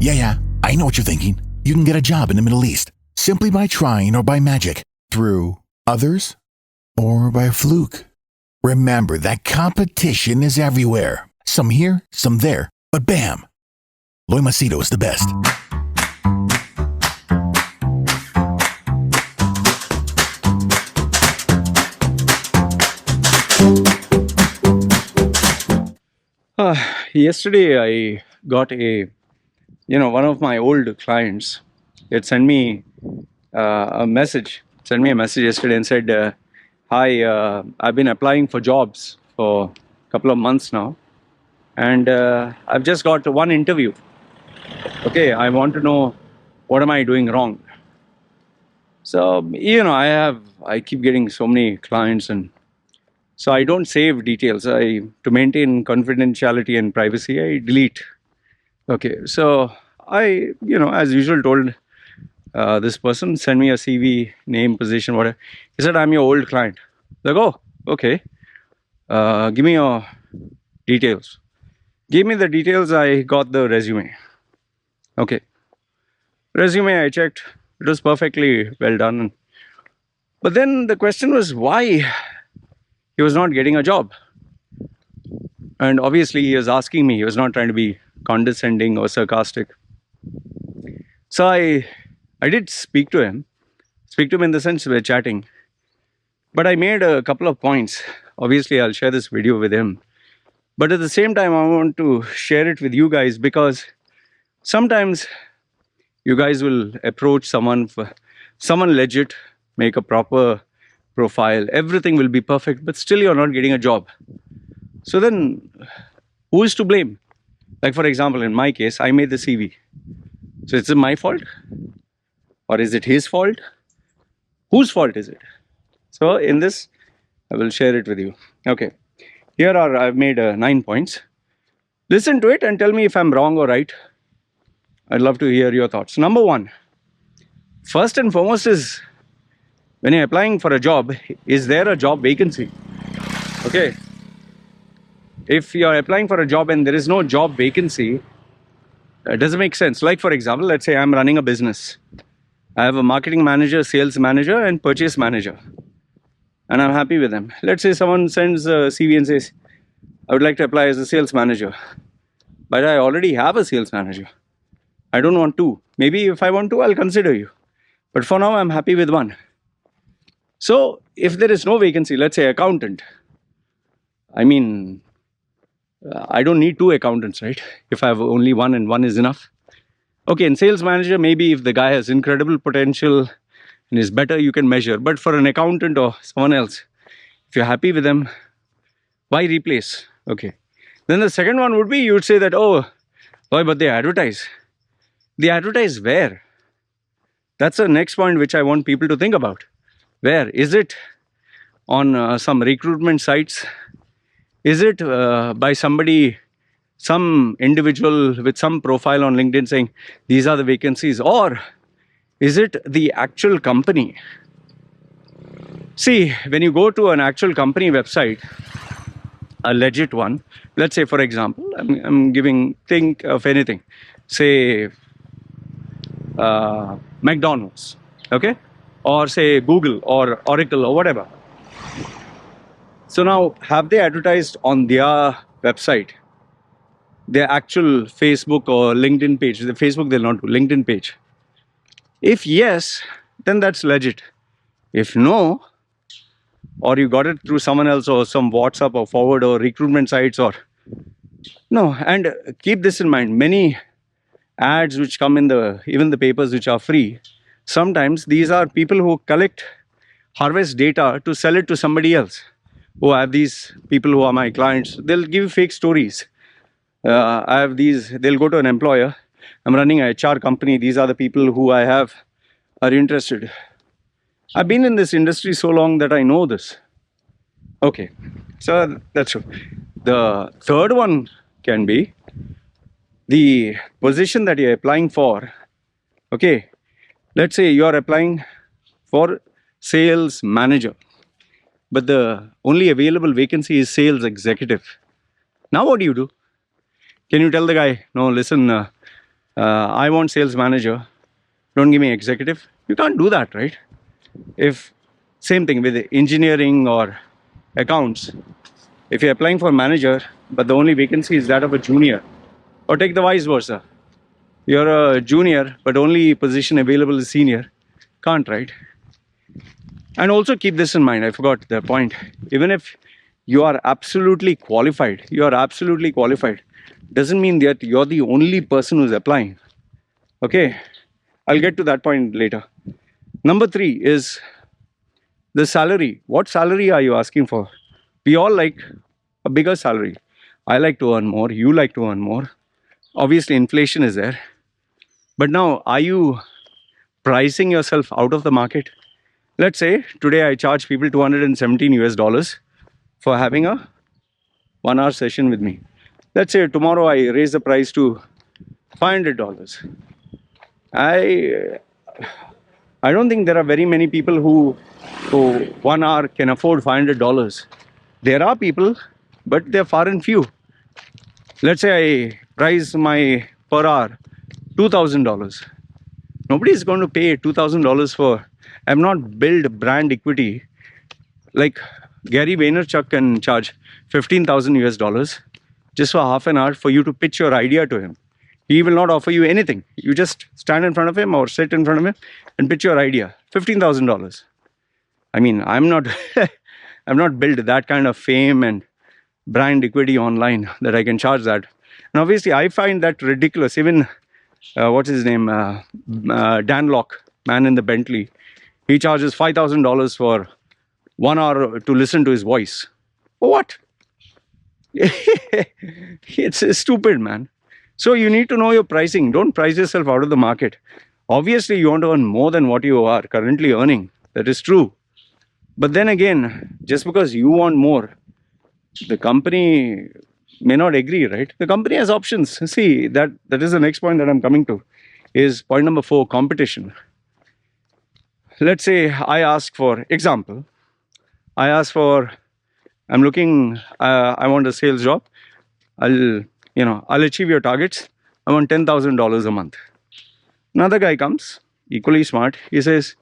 Yeah, I know what you're thinking. You can get a job in the Middle East simply by trying or by magic, through others, or by fluke. Remember that competition is everywhere. Some here, some there, but bam! Loy Machedo is the best. Yesterday I got one of my old clients. It sent me a message. Sent me a message yesterday and said, "Hi, I've been applying for jobs for a couple of months now, and I've just got one interview. Okay, I want to know what am I doing wrong." So I keep getting so many clients, and so I don't save details. To maintain confidentiality and privacy, I delete. Okay, so as usual, told this person, send me a CV, name, position, whatever. He said, "I'm your old client." Like, oh, okay. Give me your details. Give me the details. I got the resume. Okay, resume I checked. It was perfectly well done. But then the question was why he was not getting a job. And obviously he was asking me. He was not trying to be condescending or sarcastic. So I did speak to him in the sense we're chatting. But I made a couple of points. Obviously, I'll share this video with him. But at the same time, I want to share it with you guys because sometimes you guys will approach someone legit, make a proper profile, everything will be perfect, but still you're not getting a job. So then, who is to blame? Like, for example, in my case, I made the CV. So is it my fault? Or is it his fault? Whose fault is it? So in this, I will share it with you. Okay, I've made 9 points. Listen to it and tell me if I'm wrong or right. I'd love to hear your thoughts. Number 1, first and foremost is, when you're applying for a job, is there a job vacancy? Okay, if you're applying for a job and there is no job vacancy, it doesn't make sense. Like, for example, let's say I'm running a business. I have a marketing manager, sales manager, and purchase manager, and I'm happy with them. Let's say someone sends a CV and says, "I would like to apply as a sales manager," but I already have a sales manager. I don't want to. Maybe if I want to, I'll consider you. But for now, I'm happy with one. So if there is no vacancy, let's say accountant, I don't need 2 accountants, right? If I have only one and one is enough. Okay, in sales manager, maybe if the guy has incredible potential and is better, you can measure. But for an accountant or someone else, if you're happy with them, why replace? Okay. Then the second one would be, you would say that, oh, boy, but they advertise. They advertise where? That's the next point which I want people to think about. Where? Is it on some recruitment sites? Is it by somebody, some individual with some profile on LinkedIn saying, these are the vacancies? Or is it the actual company? See, when you go to an actual company website, a legit one, let's say, for example, think of anything. Say, McDonald's, okay? Or say Google or Oracle or whatever. So now, have they advertised on their website their actual Facebook or LinkedIn page? The Facebook they'll not do, LinkedIn page. If yes, then that's legit. If no, or you got it through someone else or some WhatsApp or forward or recruitment sites or no. And keep this in mind, many ads which come in even the papers which are free, sometimes these are people who harvest data to sell it to somebody else. Oh, I have these people who are my clients. They'll give fake stories. I have these, they'll go to an employer. I'm running a HR company. These are the people who I have are interested. I've been in this industry so long that I know this. Okay, so that's true. The third one can be the position that you're applying for. Okay, let's say you're applying for sales manager, but the only available vacancy is sales executive. Now what do? Can you tell the guy, no, listen, I want sales manager, don't give me executive. You can't do that, right? If same thing with engineering or accounts, if you're applying for manager, but the only vacancy is that of a junior, or take the vice versa. You're a junior, but only position available is senior. Can't, right? And also keep this in mind. I forgot the point. Even if you are absolutely qualified, doesn't mean that you're the only person who's applying. Okay, I'll get to that point later. Number three is the salary. What salary are you asking for? We all like a bigger salary. I like to earn more. You like to earn more. Obviously, inflation is there. But now, are you pricing yourself out of the market? Let's say today I charge people 217 US dollars for having a 1 hour session with me. Let's say tomorrow I raise the price to $500. I I don't think there are very many people who 1 hour can afford $500. There are people, but they're far and few. Let's say I price my per hour $2,000. Nobody is going to pay $2,000 for. I'm not build brand equity like Gary Vaynerchuk can charge 15,000 US dollars just for half an hour for you to pitch your idea to him. He will not offer you anything. You just stand in front of him or sit in front of him and pitch your idea. $15,000. I mean, I'm not I'm not built that kind of fame and brand equity online that I can charge that. And obviously, I find that ridiculous. Even what's his name, Dan Locke, man in the Bentley, he charges $5,000 for 1 hour to listen to his voice. For what? It's stupid, man. So you need to know your pricing. Don't price yourself out of the market. Obviously, you want to earn more than what you are currently earning. That is true. But then again, just because you want more, the company may not agree, right? The company has options. See, that is the next point that I'm coming to. Is point number 4, competition. Let's say I ask for example. I'm looking. I want a sales job. I'll achieve your targets. I want $10,000 a month. Another guy comes, equally smart. He says,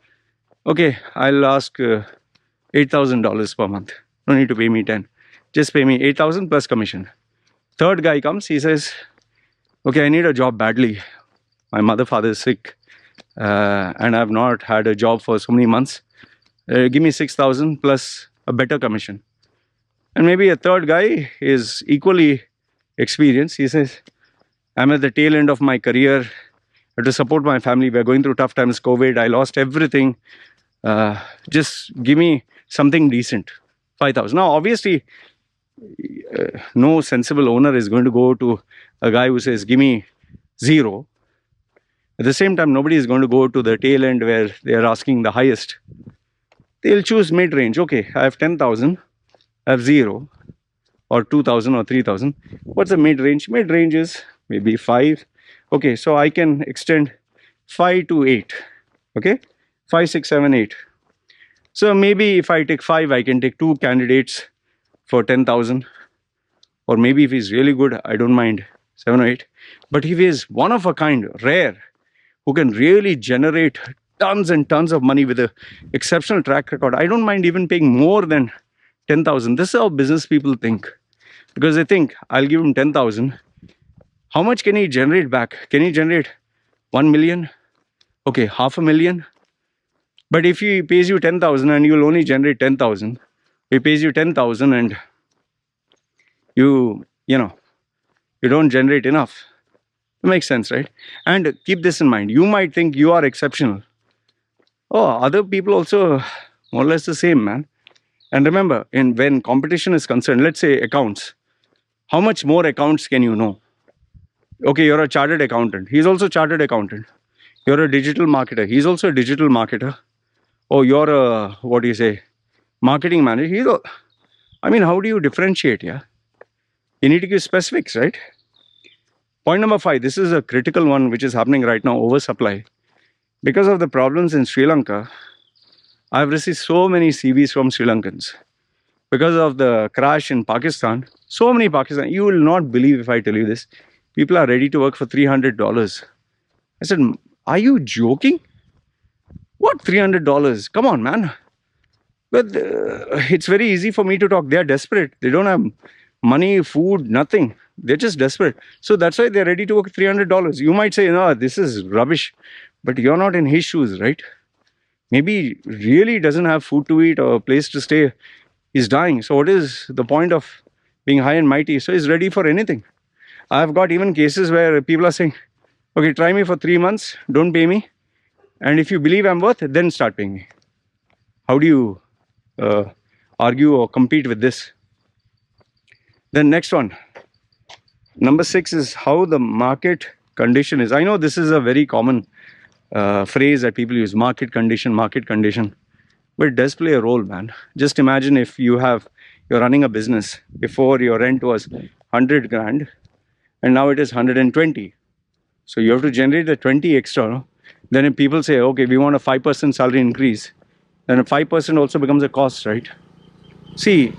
okay, I'll ask $8,000 per month. No need to pay me 10. Just pay me 8,000 plus commission. Third guy comes, he says, okay, I need a job badly. My mother, father is sick, and I've not had a job for so many months. Give me 6,000 plus a better commission. And maybe a third guy is equally experienced. He says, I'm at the tail end of my career. I have to support my family. We're going through tough times, COVID. I lost everything. Just give me something decent, 5,000. Now, obviously, no sensible owner is going to go to a guy who says, give me 0. At the same time, nobody is going to go to the tail end where they are asking the highest. They'll choose mid-range. Okay, I have 10,000, I have 0, or 2,000 or 3,000. What's the mid-range? Mid-range is maybe 5. Okay, so I can extend 5 to 8. Okay, 5, 6, 7, 8. So maybe if I take 5, I can take 2 candidates for 10,000. Or maybe if he's really good, I don't mind 7 or 8. But if he is one of a kind, rare, who can really generate tons and tons of money with an exceptional track record, I don't mind even paying more than 10,000. This is how business people think. Because they think, I'll give him 10,000. How much can he generate back? Can he generate 1 million? Okay, 500,000. But if he pays you 10,000 and you'll only generate 10,000, he pays you 10,000 and you don't generate enough. It makes sense, right? And keep this in mind. You might think you are exceptional. Oh, other people also more or less the same, man. And remember, when competition is concerned, let's say accounts, how much more accounts can you know? Okay, you're a chartered accountant. He's also a chartered accountant. You're a digital marketer. He's also a digital marketer. Oh, you're a, marketing manager. How do you differentiate, yeah? You need to give specifics, right? Point number 5, this is a critical one which is happening right now, oversupply. Because of the problems in Sri Lanka, I've received so many CVs from Sri Lankans. Because of the crash in Pakistan, so many Pakistan, you will not believe if I tell you this, people are ready to work for $300. I said, are you joking? What $300? Come on, man. But it's very easy for me to talk. They are desperate. They don't have money, food, nothing. They're just desperate. So that's why they're ready to work $300. You might say, no, this is rubbish. But you're not in his shoes, right? Maybe really doesn't have food to eat or a place to stay. He's dying. So what is the point of being high and mighty? So he's ready for anything. I've got even cases where people are saying, okay, try me for 3 months, don't pay me. And if you believe I'm worth it, then start paying me. How do you argue or compete with this? Then next one. Number 6 is how the market condition is. I know this is a very common phrase that people use, market condition, but it does play a role, man. Just imagine if you're running a business. Before, your rent was 100 grand and now it is 120. So you have to generate the 20 extra. No? Then if people say, okay, we want a 5% salary increase, then a 5% also becomes a cost, right? See,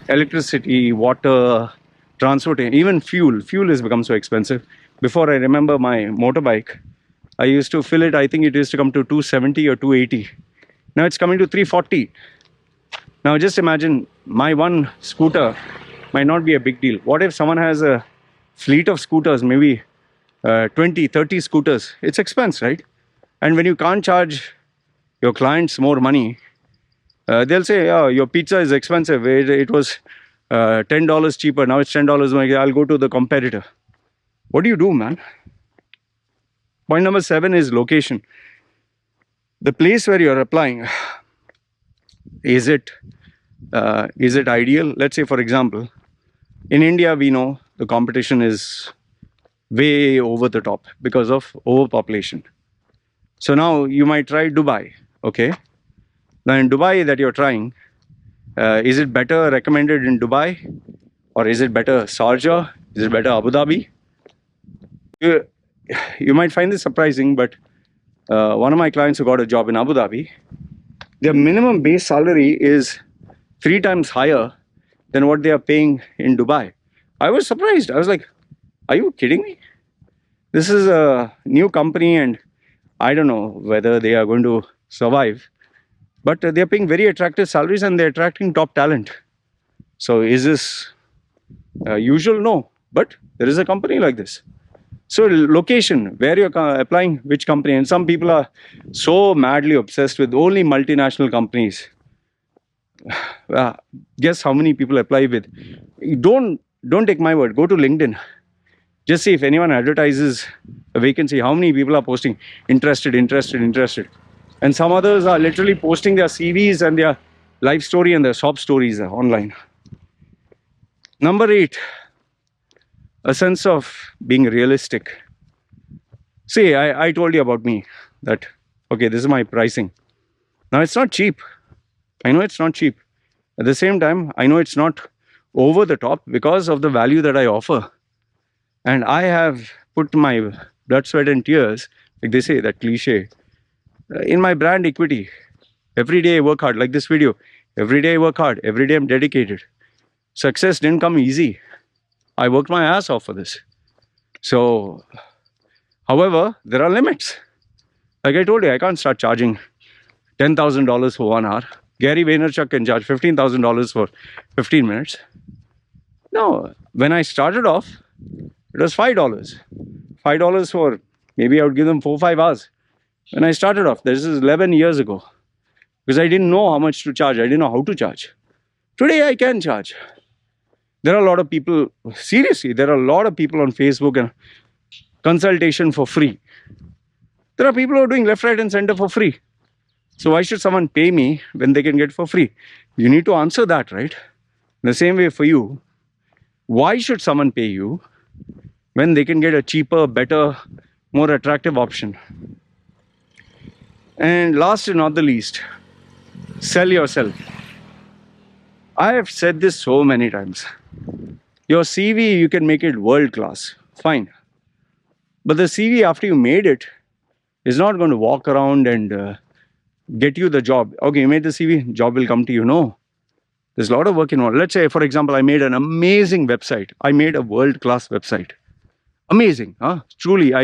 electricity, water, transport, even fuel has become so expensive. Before, I remember my motorbike, I used to fill it, I think it used to come to 270 or 280. Now it's coming to 340. Now just imagine, my one scooter might not be a big deal. What if someone has a fleet of scooters, maybe 20, 30 scooters? It's expense, right? And when you can't charge your clients more money, they'll say, oh, your pizza is expensive. It was $10 cheaper. Now it's $10 more. I'll go to the competitor. What do you do, man? Point number 7 is location. The place where you're applying, is it ideal? Let's say, for example, in India, we know the competition is way over the top because of overpopulation. So now you might try Dubai, okay? Now in Dubai that you're trying, is it better recommended in Dubai? Or is it better Sharjah? Is it better Abu Dhabi? You might find this surprising, but one of my clients who got a job in Abu Dhabi, their minimum base salary is 3 times higher than what they are paying in Dubai. I was surprised. I was like, are you kidding me? This is a new company and I don't know whether they are going to survive. But they're paying very attractive salaries and they're attracting top talent. So is this usual? No. But there is a company like this. So location, where you're applying, which company. And some people are so madly obsessed with only multinational companies. Guess how many people apply with. Don't take my word. Go to LinkedIn. Just see if anyone advertises a vacancy. How many people are posting interested. And some others are literally posting their CVs and their life story and their sob stories online. Number 8, a sense of being realistic. See, I told you about me that, okay, this is my pricing. Now, it's not cheap. I know it's not cheap. At the same time, I know it's not over the top because of the value that I offer. And I have put my blood, sweat and tears, like they say, that cliche, in my brand equity. Every day I work hard, like this video. Every day I work hard. Every day I'm dedicated. Success didn't come easy. I worked my ass off for this. So, however, there are limits. Like I told you, I can't start charging $10,000 for 1 hour. Gary Vaynerchuk can charge $15,000 for 15 minutes. No, when I started off, it was $5. $5 for, maybe I would give them 4-5 hours. When I started off, this is 11 years ago. Because I didn't know how much to charge. I didn't know how to charge. Today I can charge. There are a lot of people, seriously, there are a lot of people on Facebook and consultation for free. There are people who are doing left, right and center for free. So why should someone pay me when they can get for free? You need to answer that, right? In the same way for you, why should someone pay you when they can get a cheaper, better, more attractive option? And last and not the least, sell yourself. I have said this so many times. Your CV, you can make it world class, fine. But the CV after you made it is not going to walk around and get you the job. Okay, you made the CV, job will come to you. No. There's a lot of work involved. Let's say, for example, I made an amazing website. I made a world class website. Amazing. Huh? Truly,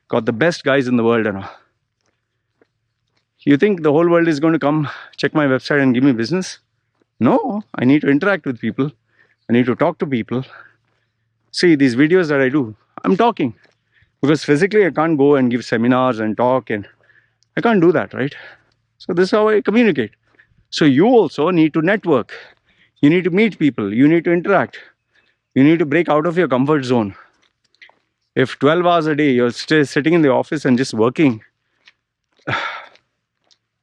got the best guys in the world and all. You think the whole world is going to come check my website and give me business? No, I need to interact with people. I need to talk to people. See, these videos that I do, I'm talking. Because physically I can't go and give seminars and talk, and I can't do that, right? So this is how I communicate. So you also need to network. You need to meet people. You need to interact. You need to break out of your comfort zone. If 12 hours a day you're still sitting in the office and just working,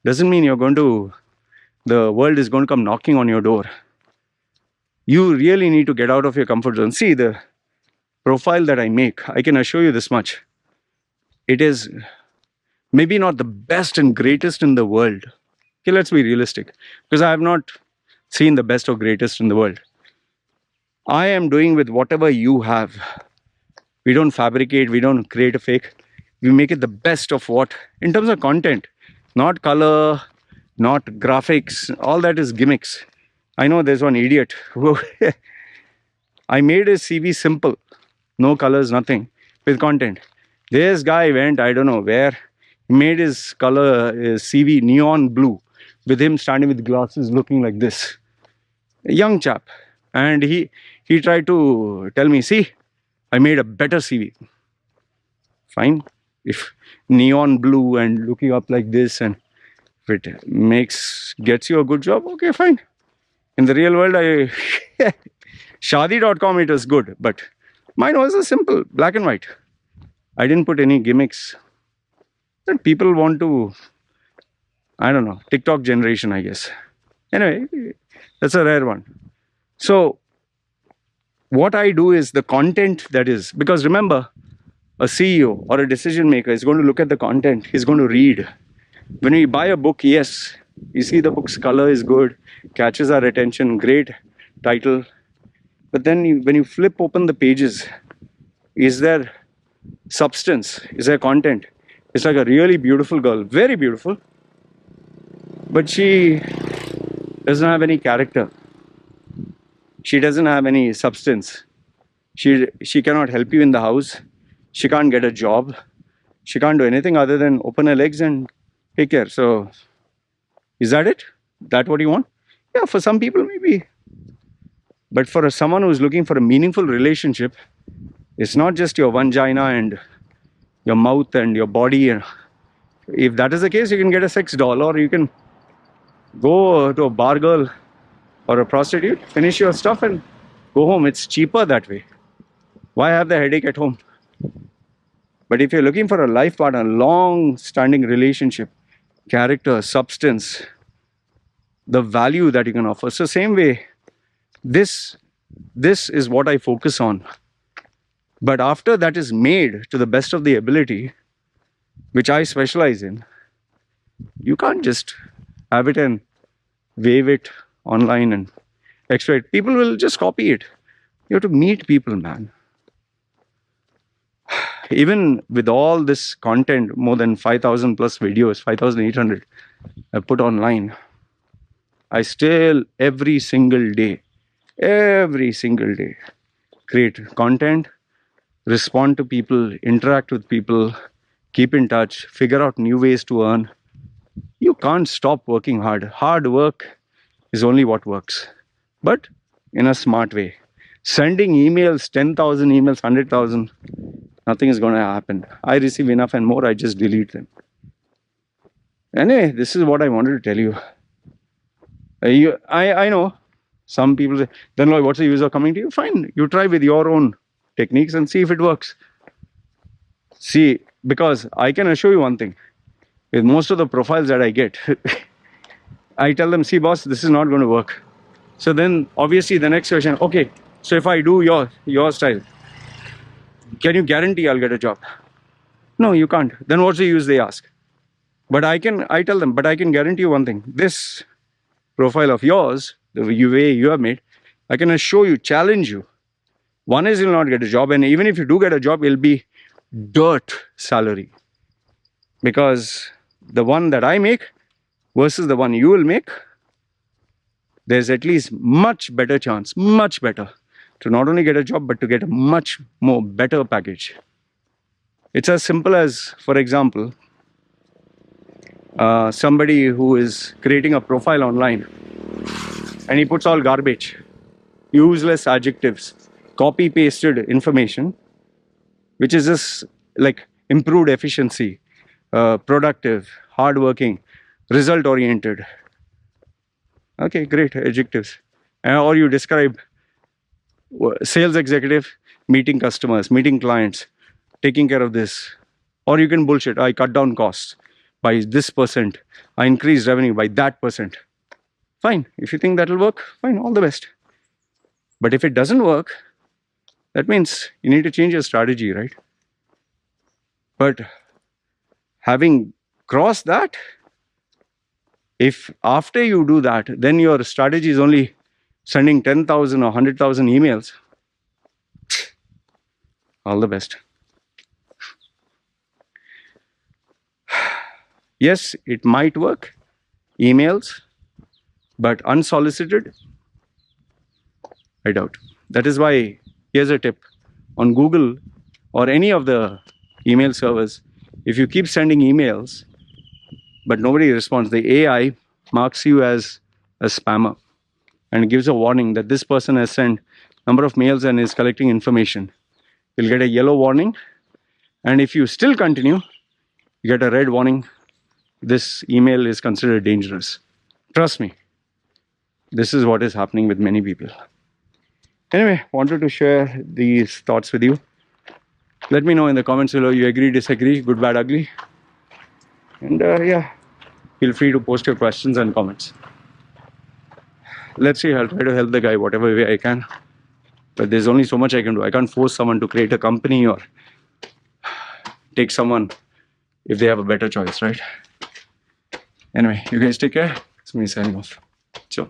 doesn't mean the world is going to come knocking on your door. You really need to get out of your comfort zone. See, the profile that I make, I can assure you this much. It is maybe not the best and greatest in the world. Okay, let's be realistic. Because I have not seen the best or greatest in the world. I am doing with whatever you have. We don't fabricate, we don't create a fake. We make it the best of what? In terms of content, not color, not graphics, all that is gimmicks. I know there's one idiot who I made his CV simple, no colors, nothing, with content. This guy went, I don't know where, made his CV neon blue, with him standing with glasses looking like this. A young chap. And he tried to tell me, see, I made a better CV. Fine. If neon blue and looking up like this, and if it gets you a good job, okay, fine. In the real world, Shadi.com, it was good, but mine was a simple black and white. I didn't put any gimmicks that people want to, I don't know, TikTok generation, I guess. Anyway, that's a rare one. So what I do is the content that is, because remember, a CEO or a decision maker is going to look at the content, he's going to read. When we buy a book, yes, you see the book's color is good, catches our attention, great title. But then when you flip open the pages, is there substance? Is there content? It's like a really beautiful girl, very beautiful, but she doesn't have any character. She doesn't have any substance. She cannot help you in the house. She can't get a job. She can't do anything other than open her legs and take care. So, is that it? That what you want? Yeah, for some people maybe. But for someone who's looking for a meaningful relationship, it's not just your vagina and your mouth and your body. If that is the case, you can get a sex doll, or you can go to a bar girl or a prostitute, finish your stuff and go home. It's cheaper that way. Why have the headache at home? But if you're looking for a life partner, long-standing relationship, character, substance, the value that you can offer. So same way, this is what I focus on. But after that is made to the best of the ability, which I specialize in, you can't just have it and wave it online and expect people will just copy it. You have to meet people, man. Even with all this content, more than 5,000 plus videos, 5,800 I put online, I still every single day create content, respond to people, interact with people, keep in touch, figure out new ways to earn. You can't stop working hard. Hard work is only what works, but in a smart way. Sending emails, 10,000 emails, 100,000, nothing is going to happen. I receive enough and more, I just delete them. Anyway, this is what I wanted to tell you. I know some people say, then Loy, what's the use of coming to you? Fine, you try with your own techniques and see if it works. See, because I can assure you one thing. With most of the profiles that I get, I tell them, see boss, this is not going to work. So then obviously the next question, okay, so if I do your style, can you guarantee I'll get a job? No, you can't. Then what's the use, they ask. But I tell them, but I can guarantee you one thing. This profile of yours, the way you have made, I can assure you, challenge you. One is you'll not get a job, and even if you do get a job, it'll be dirt salary. Because the one that I make versus the one you will make, there's at least much better chance, much better, to not only get a job, but to get a much more better package. It's as simple as, for example, somebody who is creating a profile online and he puts all garbage, useless adjectives, copy pasted information, which is just like improved efficiency, productive, hardworking, result oriented. Okay, great adjectives. Or you describe sales executive meeting customers, meeting clients, taking care of this. Or you can bullshit. I cut down costs by this percent. I increased revenue by that percent. Fine. If you think that'll work, fine, all the best. But if it doesn't work, that means you need to change your strategy, right? But having crossed that, if after you do that, then your strategy is only sending 10,000 or 100,000 emails, all the best. Yes, it might work, emails, but unsolicited, I doubt. That is why, here's a tip. On Google or any of the email servers, if you keep sending emails, but nobody responds, the AI marks you as a spammer and gives a warning that this person has sent number of mails and is collecting information. You'll get a yellow warning, and if you still continue, you get a red warning. This email is considered dangerous. Trust me, this is what is happening with many people. Anyway, wanted to share these thoughts with you. Let me know in the comments below, you agree, disagree, good, bad, ugly. And yeah, feel free to post your questions and comments. Let's see, I'll try to help the guy whatever way I can. But there's only so much I can do. I can't force someone to create a company or take someone if they have a better choice, right? Anyway, you guys take care. It's me signing off. Ciao.